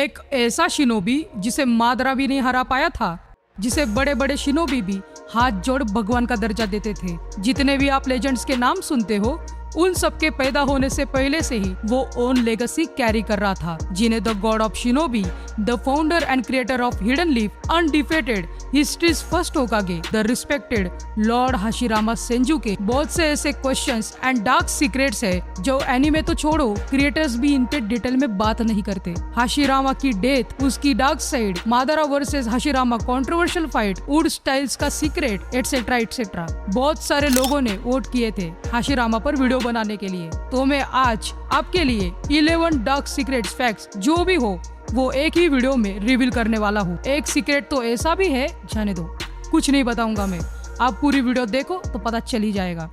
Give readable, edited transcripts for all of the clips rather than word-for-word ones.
एक ऐसा शिनोबी जिसे मादरा भी नहीं हरा पाया था, जिसे बड़े बड़े शिनोबी भी हाथ जोड़ भगवान का दर्जा देते थे। जितने भी आप लेजेंड्स के नाम सुनते हो, उन सब के पैदा होने से पहले से ही वो ओन लेगेसी कैरी कर रहा था, जिन्हें the God of Shinobi, the founder and creator of Hidden Leaf, undefeated, history's first Hokage, the respected Lord Hashirama Senju के बहुत से ऐसे क्वेश्चंस एंड डार्क सीक्रेट्स है जो एनीमे तो छोड़ो, क्रिएटर्स भी इन पे डिटेल में बात नहीं करते। हाशिरामा की डेथ, उसकी dark side, मादारा versus Hashirama controversial fight, would styles का सीक्रेट, एटसेट्रा एटसेट्रा। बहुत सारे लोगों ने वोट किए थे हाशिरामा पर वीडियो बनाने के लिए, तो मैं आज आपके लिए 11 डार्क सीक्रेट्स फैक्ट्स जो भी हो वो एक ही वीडियो में रिवील करने वाला हूँ। एक सीक्रेट तो ऐसा भी है, जाने दो, कुछ नहीं बताऊंगा मैं, आप पूरी वीडियो देखो तो पता चल ही जाएगा।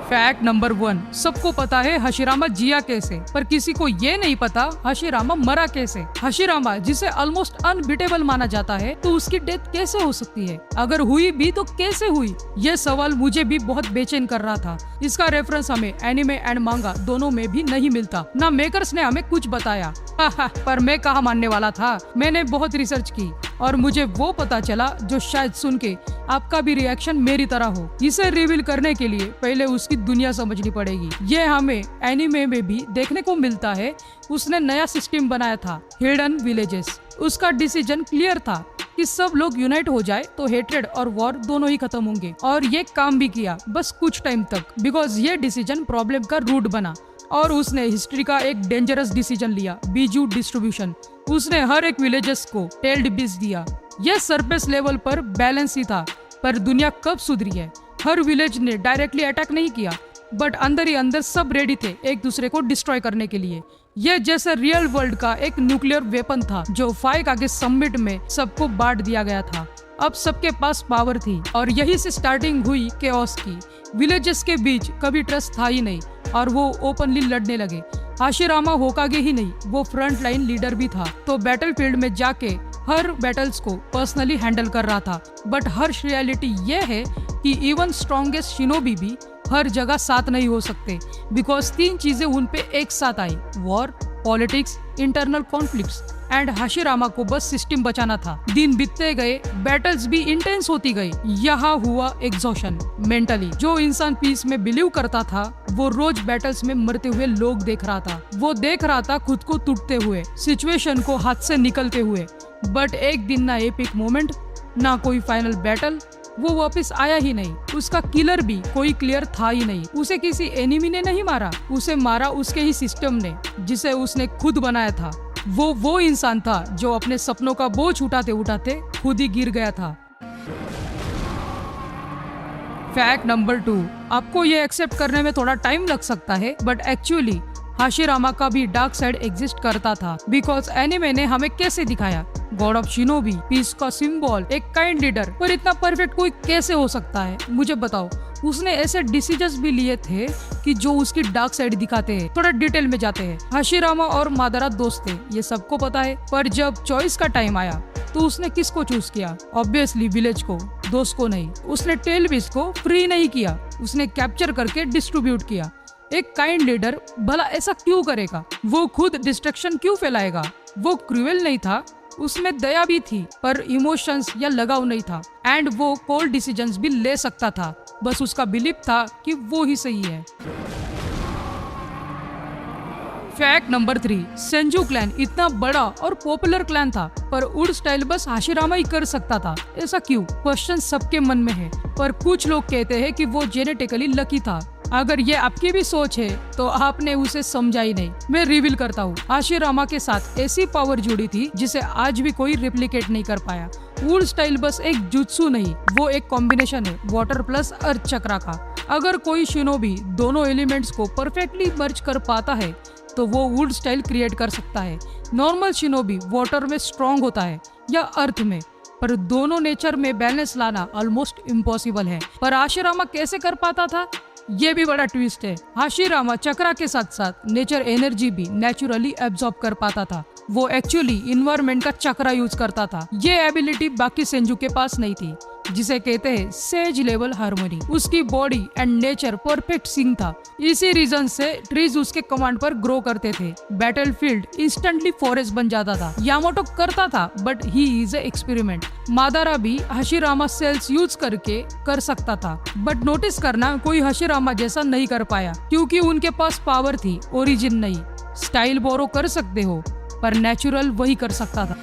फैक्ट नंबर 1, सबको पता है हाशिरामा जिया कैसे, पर किसी को ये नहीं पता हाशिरामा मरा कैसे। हाशिरामा जिसे ऑलमोस्ट अनबीटेबल माना जाता है, तो उसकी डेथ कैसे हो सकती है? अगर हुई भी तो कैसे हुई? ये सवाल मुझे भी बहुत बेचैन कर रहा था। इसका रेफरेंस हमें एनिमे एंड मांगा दोनों में भी नहीं मिलता, ना मेकर्स ने हमें कुछ बताया। पर मैं कहाँ मानने वाला था, मैंने बहुत रिसर्च की और मुझे वो पता चला जो शायद सुन के आपका भी रिएक्शन मेरी तरह हो। इसे रिवील करने के लिए पहले उसकी दुनिया समझनी पड़ेगी। ये हमें एनिमे में भी देखने को मिलता है। उसने नया सिस्टम बनाया था, हिडन विलेजेस। उसका डिसीजन क्लियर था कि सब लोग यूनाइट हो जाए तो हेट्रेड और वॉर दोनों ही खत्म होंगे, और ये काम भी किया, बस कुछ टाइम तक, बिकॉज ये डिसीजन प्रॉब्लम का रूट बना। और उसने हिस्ट्री का एक डेंजरस डिसीजन लिया, बीजू डिस्ट्रीब्यूशन। उसने हर एक विलेजेस को टेल्ड बीज दिया। यह सरफेस लेवल पर बैलेंस ही था, पर दुनिया कब सुधरी है? हर विलेज ने डायरेक्टली अटैक नहीं किया, बट अंदर ही अंदर सब रेडी थे एक दूसरे को डिस्ट्रॉय करने के लिए। यह जैसे रियल वर्ल्ड का एक न्यूक्लियर वेपन था जो फाइक आगे समिट में सबको बांट दिया गया था। अब सबके पास पावर थी और यही से स्टार्टिंग हुई केओस की। विलेजेस के बीच कभी ट्रस्ट था ही नहीं और वो ओपनली लड़ने लगे। हाशिरामा होकागे ही नहीं, वो फ्रंट लाइन लीडर भी था, तो बैटलफील्ड में जाके हर बैटल्स को पर्सनली हैंडल कर रहा था। बट हर्ष रियलिटी ये है कि इवन स्ट्रॉन्गेस्ट शिनोबी भी हर जगह साथ नहीं हो सकते, बिकॉज 3 चीजें उन पे एक साथ आई, war, politics, internal conflicts and Hashirama को बस सिस्टम बचाना था। दिन बीतते गए, बैटल्स भी इंटेंस होती गई। यहाँ हुआ एग्जॉशन मेंटली। जो इंसान पीस में बिलीव करता था, वो रोज बैटल्स में मरते हुए लोग देख रहा था। वो देख रहा था खुद को टूटते हुए, सिचुएशन को हाथ से निकलते हुए। बट एक दिन ना एपिक मोमेंट, ना कोई फाइनल बैटल, वो वापस आया ही नहीं। उसका किलर भी कोई क्लियर था ही नहीं। उसे किसी एनिमी ने नहीं मारा, उसे मारा उसके ही सिस्टम ने, जिसे उसने खुद बनाया था। वो इंसान था जो अपने सपनों का बोझ उठाते उठाते खुद ही गिर गया था। फैक्ट नंबर 2, आपको ये एक्सेप्ट करने में थोड़ा टाइम लग सकता है, बट एक्चुअली हाशिरामा का भी डार्क साइड एग्जिस्ट करता था। बिकॉज एनिमे ने हमें कैसे दिखाया, गॉड ऑफ शिनोबी, पीस का सिंबल, एक काइंड लीडर, पर इतना परफेक्ट कोई कैसे हो सकता है? मुझे बताओ। उसने ऐसे डिसीजंस भी लिए थे कि जो उसकी डार्क साइड दिखाते हैं। थोड़ा डिटेल में जाते हैं। हाशिरामा और मादारा दोस्त थे, ये सबको पता है, पर जब चॉइस का टाइम आया तो उसने किसको चूज किया? ऑब्वियसली विलेज को, दोस्त को नहीं। उसने टेलबीज को फ्री नहीं किया, उसने कैप्चर करके डिस्ट्रीब्यूट किया। एक काइंड लीडर भला ऐसा क्यों करेगा? वो खुद डिस्ट्रक्शन क्यों फैलाएगा? वो क्रूएल नहीं था, उसमें दया भी थी, पर इमोशंस या लगाव नहीं था। एंड वो कोल्ड डिसीजंस भी ले सकता था, बस उसका बिलीफ था कि वो ही सही है। फैक्ट नंबर 3, सेंजू क्लैन इतना बड़ा और पॉपुलर क्लैन था, पर वुड स्टाइल बस हाशिरामा ही कर सकता था। ऐसा क्यों? क्वेश्चन सबके मन में है, पर कुछ लोग कहते हैं कि वो जेनेटिकली लकी था। अगर ये आपकी भी सोच है तो आपने उसे समझा ही नहीं। मैं रिवील करता हूँ। हाशिरामा के साथ ऐसी पावर जुड़ी थी जिसे आज भी कोई रिप्लिकेट नहीं कर पाया। वुड स्टाइल बस एक जुत्सु नहीं, वो एक कॉम्बिनेशन है वाटर प्लस अर्थ चक्रा का। अगर कोई शिनोबी दोनों एलिमेंट्स को परफेक्टली मर्ज कर पाता है तो वो वुड स्टाइल क्रिएट कर सकता है। नॉर्मल शिनोबी वाटर में स्ट्रॉन्ग होता है या अर्थ में, पर दोनों नेचर में बैलेंस लाना ऑलमोस्ट इम्पॉसिबल है। पर हाशिरामा कैसे कर पाता था? ये भी बड़ा ट्विस्ट है। हाशिरामा चक्रा के साथ साथ नेचर एनर्जी भी नेचुरली एब्जॉर्ब कर पाता था। वो एक्चुअली इन्वायरमेंट का चक्रा यूज करता था। ये एबिलिटी बाकी सेंजू के पास नहीं थी, जिसे कहते हैं सेज लेवल हार्मोनी। उसकी body and nature perfect sync था। इसी रीजन से ट्रीज उसके कमांड पर ग्रो करते थे। बैटलफील्ड इंस्टेंटली फॉरेस्ट बन जाता था। यामाटो करता था, but he is a experiment. मादारा भी हाशिरामा सेल्स यूज करके कर सकता था, बट नोटिस करना, कोई हाशिरामा जैसा नहीं कर पाया, क्योंकि उनके पास पावर थी, ओरिजिन नहीं। स्टाइल बोरो कर सकते हो, पर नेचुरल वही कर सकता था।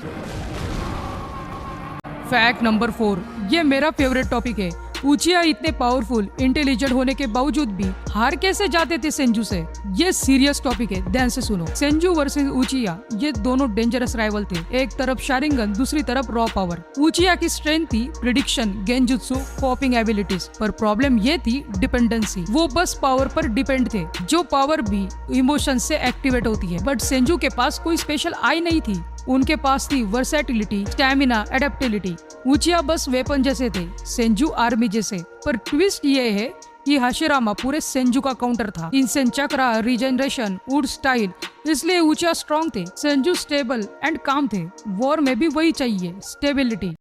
फैक्ट नंबर 4, ये मेरा फेवरेट टॉपिक है। उचिया इतने पावरफुल, इंटेलिजेंट होने के बावजूद भी हार कैसे जाते थे सेंजू से? ये सीरियस टॉपिक है, ध्यान से सुनो। सेंजू वर्सेस उचिया, ये दोनों डेंजरस राइवल थे। एक तरफ शारिंगन, दूसरी तरफ रॉ पावर। उचिया की स्ट्रेंथ थी प्रिडिक्शन, गेंजुत्सु, पॉपिंग एबिलिटीज, पर प्रॉब्लम ये थी डिपेंडेंसी। वो बस पावर पर डिपेंड थे, जो पावर भी इमोशन से एक्टिवेट होती है। बट सेंजू के पास कोई स्पेशल आई नहीं थी। उनके पास थी वर्सेटिलिटी, स्टैमिना, एडेप्टिलिटी। उचिया बस वेपन जैसे थे, सेंजू आर्मी जैसे। पर ट्विस्ट ये है कि हाशिरामा पूरे सेंजू का काउंटर था। इंसेंट चक्रा, रीजनरेशन, वुड स्टाइल, इसलिए उचिया स्ट्रॉन्ग थे, सेंजू स्टेबल एंड काम थे। वॉर में भी वही चाहिए, स्टेबिलिटी।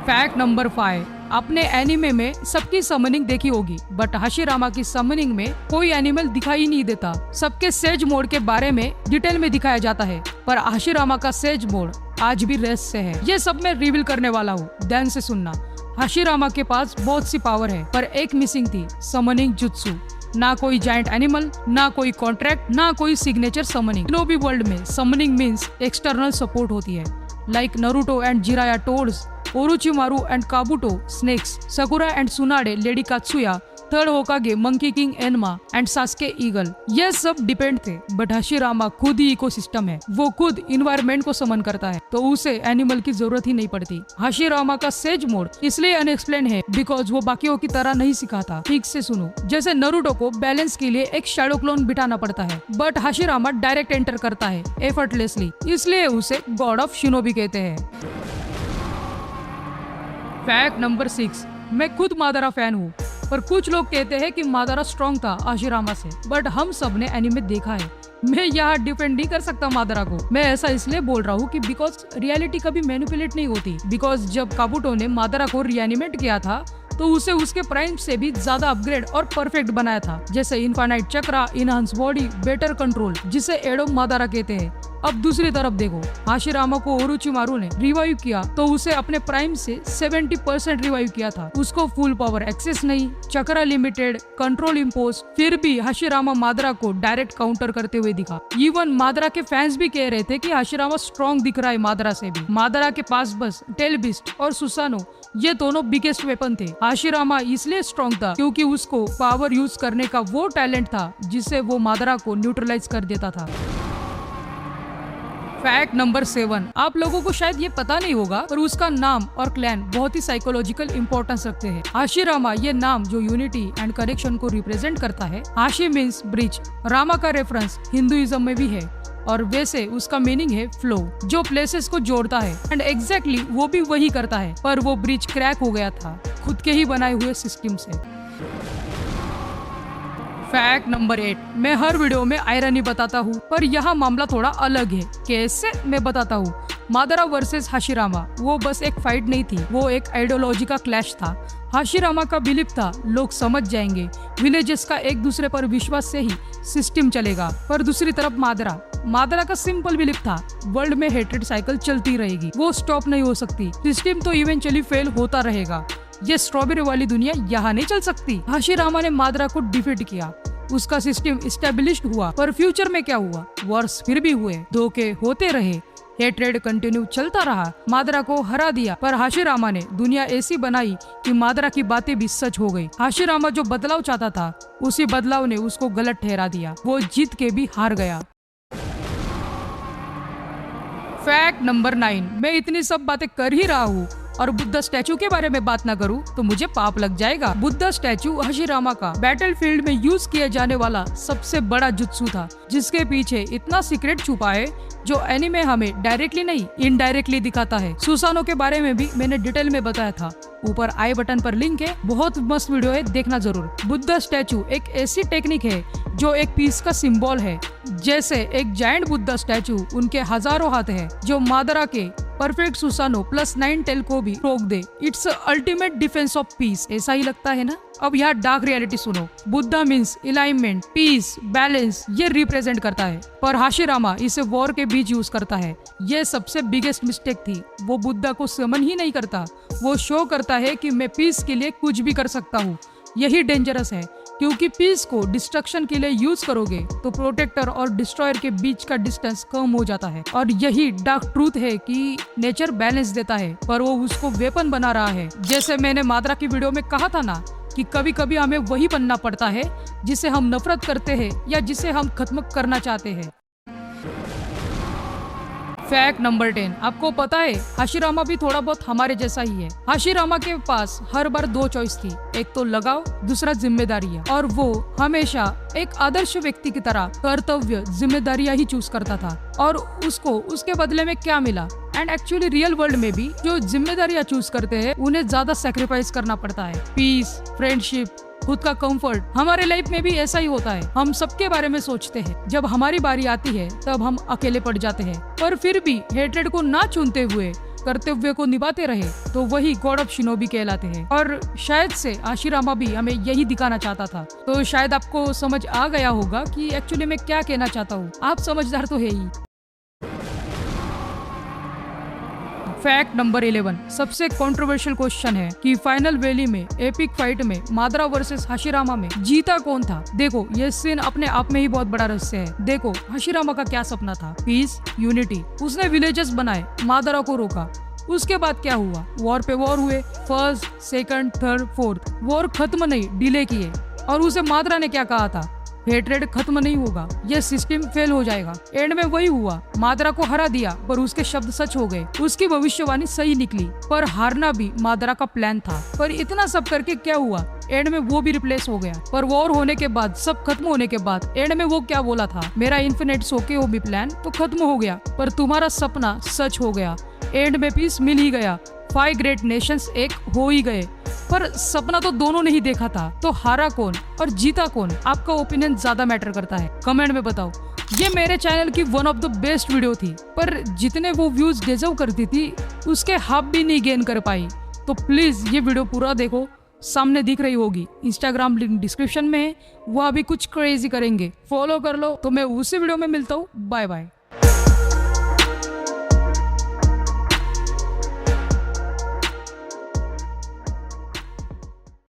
फैक्ट नंबर 5, आपने एनिमे में सबकी समनिंग देखी होगी, बट हाशिरामा की समनिंग में कोई एनिमल दिखाई नहीं देता। सबके सेज मोड के बारे में डिटेल में दिखाया जाता है, पर हाशिरामा का सेज मोड आज भी रहस्य है। ये सब मैं रिवील करने वाला हूँ, ध्यान से सुनना। हाशिरामा के पास बहुत सी पावर है, पर एक मिसिंग थी, समनिंग जुत्सु। ना कोई जायंट एनिमल, ना कोई कॉन्ट्रैक्ट, ना कोई सिग्नेचर समनिंग। शिनोबी वर्ल्ड में समनिंग मीन्स एक्सटर्नल सपोर्ट होती है, like Naruto and Jiraiya toads, Orochimaru and Kabuto snakes, Sakura and Tsunade lady Katsuyu, third Hokage monkey king Enma and Sasuke eagle. ये सब depend थे, but Hashirama खुद ही ecosystem है। वो खुद इन्वायरमेंट को समन करता है, तो उसे एनिमल की जरूरत ही नहीं पड़ती। हाशिरामा का सेज मोड इसलिए अनएक्सप्लेन है, बिकॉज वो बाकियों की तरह नहीं सिखाता। ठीक से सुनो, जैसे नरूटो को बैलेंस के लिए एक शैडो क्लोन बिठाना पड़ता है, बट हाशिरामा डायरेक्ट एंटर करता है एफर्टलेसली, इसलिए उसे गॉड ऑफ शिनोबी कहते हैं। फैक्ट नंबर 6, मैं खुद मादारा फैन हूँ, पर कुछ लोग कहते हैं कि मादारा स्ट्रॉन्ग था हाशिरामा से, बट हम सब ने एनिमे देखा है। मैं यहाँ डिफेंड नहीं कर सकता मादारा को। मैं ऐसा इसलिए बोल रहा हूँ कि बिकॉज रियलिटी कभी मैनिपुलेट नहीं होती। बिकॉज जब काबुटो ने मादारा को रिएनिमेट किया था, तो उसे उसके प्राइम से भी ज्यादा अपग्रेड और परफेक्ट बनाया था, जैसे इनफाइनाइट चक्रा, इनहांस बॉडी, बेटर कंट्रोल, जिसे एडो मादारा कहते हैं। अब दूसरी तरफ देखो, हाशिरामा को ओरोचिमारू ने रिवाइव किया, तो उसे अपने प्राइम से 70% रिवाइव किया था। उसको फुल पावर एक्सेस नहीं, चक्रा लिमिटेड, कंट्रोल इम्पोज, फिर भी हाशिरामा मादारा को डायरेक्ट काउंटर करते हुए दिखा। इवन मादारा के फैंस भी कह रहे थे कि हाशिरामा स्ट्रॉन्ग दिख रहा है मादारा से भी। मादारा के पास बस टेल बिस्ट और सुसानो, ये दोनों बिगेस्ट वेपन थे। हाशिरामा इसलिए स्ट्रॉन्ग था क्योंकि उसको पावर यूज करने का वो टैलेंट था, जिससे वो मादारा को न्यूट्रलाइज कर देता था। फैक्ट नंबर 7, आप लोगों को शायद ये पता नहीं होगा, पर उसका नाम और क्लैन बहुत ही साइकोलॉजिकल इंपॉर्टेंस रखते हैं। हाशिरामा ये नाम जो यूनिटी एंड कनेक्शन को रिप्रेजेंट करता है। हाशी मीन्स ब्रिज, रामा का रेफरेंस हिंदुइज्म में भी है, और वैसे उसका मीनिंग है फ्लो, जो प्लेसेस को जोड़ता है। एंड एग्जैक्टली वो भी वही करता है, पर वो ब्रिज क्रैक हो गया था खुद के ही बनाए हुए सिस्टम से। फैक्ट नंबर 8, मैं हर वीडियो में आयरनी बताता हूँ, पर यहाँ मामला थोड़ा अलग है। कैसे, मैं बताता हूँ। मादारा वर्सेस हाशिरामा, वो बस एक फाइट नहीं थी, वो एक आइडियोलॉजी का क्लैश था। हाशिरामा का बिलीफ था लोग समझ जाएंगे, विलेजेस का एक दूसरे पर विश्वास से ही सिस्टम चलेगा। पर दूसरी तरफ मादारा का सिंपल बिलीफ था वर्ल्ड में हेट्रेड साइकिल चलती रहेगी, वो स्टॉप नहीं हो सकती, सिस्टम तो इवेंचुअली फेल होता रहेगा। ये स्ट्रॉबेरी वाली दुनिया यहाँ नहीं चल सकती। हाशिरामा ने मादारा को डिफीट किया, उसका सिस्टम इस्टेब्लिश्ड हुआ, पर फ्यूचर में क्या हुआ? वॉर्स फिर भी हुए, धोखे होते रहे, हेट्रेड कंटिन्यू चलता रहा। मादारा को हरा दिया, पर हाशिरामा ने दुनिया ऐसी बनाई कि मादारा की बातें भी सच हो गई। हाशिरामा जो बदलाव चाहता था, उसी बदलाव ने उसको गलत ठहरा दिया, वो जीत के भी हार गया। फैक्ट नंबर 9, मैं इतनी सब बातें कर ही रहा हूँ और बुद्धा स्टैचू के बारे में बात ना करूँ तो मुझे पाप लग जाएगा। बुद्धा स्टैचू हाशिरामा का बैटलफील्ड में यूज किया जाने वाला सबसे बड़ा जुत्सु था, जिसके पीछे इतना सीक्रेट छुपा है जो एनीमे हमें डायरेक्टली नहीं इनडायरेक्टली दिखाता है। सुसानो के बारे में भी मैंने डिटेल में बताया था, ऊपर आई बटन पर लिंक है, बहुत मस्त वीडियो है, देखना जरूर। बुद्धा स्टैचू एक ऐसी टेक्निक है जो एक पीस का सिंबल है। जैसे एक जायंट बुद्धा स्टैचू, उनके हजारों हाथ है जो मादरा के परफेक्ट सुसानो प्लस 9 टेल को भी रोक दे। It's ultimate defence of peace, ऐसा ही लगता है ना। अब यहाँ डार्क रियलिटी सुनो। Buddha means alignment, peace, balance, ये रिप्रेजेंट करता है, पर हाशिरामा इसे वॉर के बीच यूज करता है। ये सबसे बिगेस्ट मिस्टेक थी। वो बुद्धा को समन ही नहीं करता, वो शो करता है कि मैं पीस के लिए कुछ भी कर सकता हूँ। यही डेंजरस है, क्योंकि पीस को डिस्ट्रक्शन के लिए यूज करोगे तो प्रोटेक्टर और डिस्ट्रॉयर के बीच का डिस्टेंस कम हो जाता है। और यही डार्क ट्रूथ है कि नेचर बैलेंस देता है, पर वो उसको वेपन बना रहा है। जैसे मैंने मादरा की वीडियो में कहा था ना कि कभी कभी हमें वही बनना पड़ता है जिसे हम नफरत करते हैं या जिसे हम खत्म करना चाहते हैं। फैक्ट नंबर 10, आपको पता है हाशिरामा भी थोड़ा बहुत हमारे जैसा ही है। हाशिरामा के पास हर बार 2 चॉइस थी, एक तो लगाव, दूसरा जिम्मेदारियां, और वो हमेशा एक आदर्श व्यक्ति की तरह कर्तव्य जिम्मेदारियां ही चूज करता था। और उसको उसके बदले में क्या मिला? एंड एक्चुअली रियल वर्ल्ड में भी जो जिम्मेदारियां चूज करते हैं उन्हें ज्यादा सैक्रिफाइस करना पड़ता है। पीस, फ्रेंडशिप, खुद का कंफर्ट, हमारे लाइफ में भी ऐसा ही होता है। हम सबके बारे में सोचते हैं, जब हमारी बारी आती है तब हम अकेले पड़ जाते हैं, पर फिर भी हेट्रेड को ना चुनते हुए कर्तव्य को निभाते रहे तो वही गॉड ऑफ शिनोबी कहलाते हैं। और शायद से हाशिरामा भी हमें यही दिखाना चाहता था। तो शायद आपको समझ आ गया होगा कि एक्चुअली मैं क्या कहना चाहता हूँ। आप समझदार तो है ही। फैक्ट नंबर 11, सबसे कंट्रोवर्शियल क्वेश्चन है कि फाइनल वैली में एपिक फाइट में मादरा वर्सेस हाशिरामा में जीता कौन था? देखो, ये सीन अपने आप में ही बहुत बड़ा रहस्य है। देखो, हाशिरामा का क्या सपना था? Piece, unity. उसने विलेजेस बनाए, मादरा को रोका। उसके बाद क्या हुआ? वॉर पे वॉर हुए, first, second, third, fourth. War खत्म नहीं, डिले किए। और उसे मादरा ने क्या कहा था? हेट्रेड खत्म नहीं होगा, ये सिस्टम फेल हो जाएगा। एंड में वही हुआ, मादरा को हरा दिया, पर उसके शब्द सच हो गए। उसकी भविष्यवाणी सही निकली, पर हारना भी मादरा का प्लान था। पर इतना सब करके क्या हुआ? एंड में वो भी रिप्लेस हो गया। पर वॉर होने के बाद, सब खत्म होने के बाद एंड में वो क्या बोला था? मेरा इन्फिनिट सोके हो भी प्लान तो खत्म हो गया, पर तुम्हारा सपना सच हो गया। एंड में पीस मिल ही गया, 5 ग्रेट नेशंस एक हो ही गए। पर सपना तो दोनों ने ही देखा था, तो हारा कौन और जीता कौन? आपका ओपिनियन ज्यादा मैटर करता है, कमेंट में बताओ। ये मेरे चैनल की one of the best video थी, पर जितने वो व्यूज डिजर्व करती थी उसके हाफ भी नहीं गेन कर पाई। तो प्लीज ये वीडियो पूरा देखो, सामने दिख रही होगी, इंस्टाग्राम लिंक डिस्क्रिप्शन में है, वह अभी कुछ क्रेजी करेंगे, फॉलो कर लो। तो मैं उसी वीडियो में मिलता हूँ, बाय बाय।